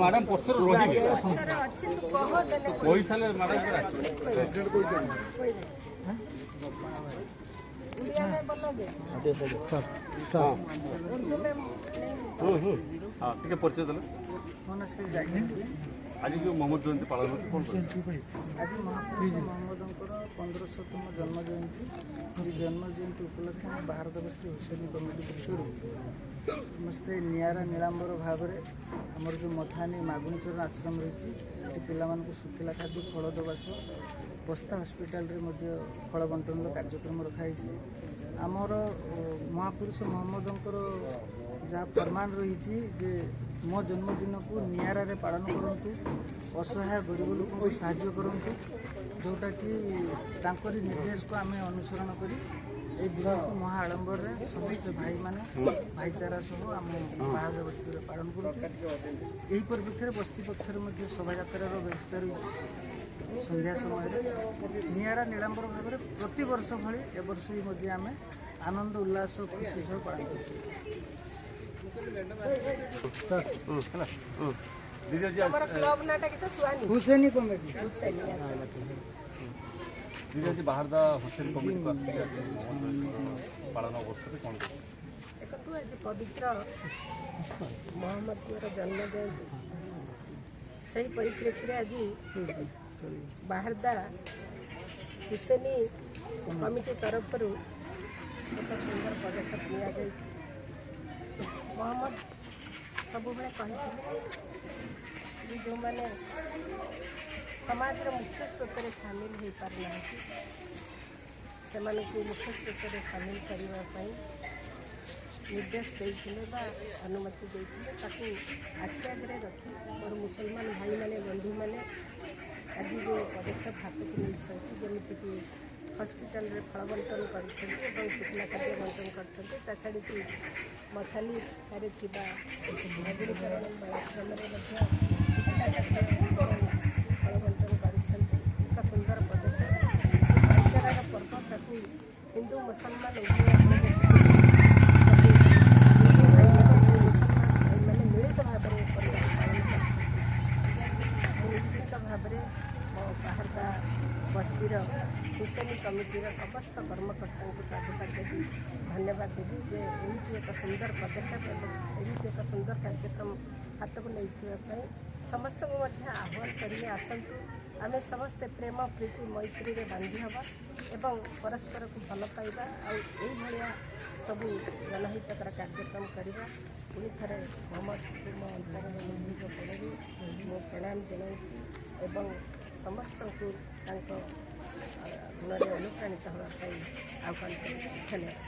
Madam पचर रही पैसा मैडम हाँ टे परिचय देना आज जो मोहम्मद जयंती पालन आज महापुरुष मोहम्मदଙ୍କର 1500तम जन्म जयंती जन्म जयंती उपलक्षे भारत बस्ती हुसैनी कमिटी पक्षर समस्ते निरा नीलांबर भाव में आमर जो मथानी मागुणीचरण आश्रम रही पिला सुखिला खाद्य फल दवा सह बस्ता हस्पिटाल फल बंटन कार्यक्रम रखाई आमर महापुरुष मोहम्मदଙ୍କର जहाँ फरमान रही जे मो जन्मदिन को निरा पालन करूँ असहाय गरीब लोक साहाय्य करूँ जोटा कि निर्देश को आम अनुसरण कर दिन को महा आडंबर समस्त भाई माने भाईचारा सह आम बाहर बस्ती पालन कर परिप्रेक्षी बस्ती पक्षर शोभा यात्रार व्यवस्था रही संध्या समय निरा नीलांबर भाव में प्रति वर्ष भली ए वर्ष भी आम आनंद उल्लास खुशी सह पालन कर हुसैनी कमिटी दीदी बाहर हुसैन कमिटी पालन अवसर कौन देखो आज पवित्र मोहम्मद जन्म जयंती से परिप्रेक्षी आज बाहरदा हुसैनी कमिटी तरफ एक सुंदर पदक्षेप लिया मोहम्मद सब कहते जो मैंने समाज मुख्य स्रोत में सामिल हो पारना से मुख्य स्रोत में सामिल करने निर्देश देते अनुमति देते आखि आगे रखी मोर मुसलमान भाई मैंने बंधु मैंने आज जो पदक्षेप हाथ को नहीं जमीक हस्पिटाल फल बंटन कर शुक्ला खाद्य बंटन कर छाड़ी मथाली नगरीकरण बालाश्रम फल बंटन कर सुंदर पदक्षेप भाईचारार पर्व ताकू हिंदू मुसलमान मैंने मिलित भाव में निश्चित भाव में बाहरदा बस्तीर हुसैनी कमिटीर समस्त कर्मकर्ता को साधुवाद देवी धन्यवाद देवी जे एमती एक सुंदर पदक्षेप एमती एक सुंदर कार्यक्रम हाथ को नहीं समस्त को आह्वान करें आसतु आम समस्ते प्रेम प्रीति मैत्री में बांधि हम एवं परस्पर को भल पाइबा आईभलिया सबू जनहितकर कार्यक्रम करवा पुणी थे समस्त मो अंतर पड़े मो प्रणाम जनाऊँगी एवं समस्त को गुण अनुप्राणित होगा आह्वान धन्यवाद।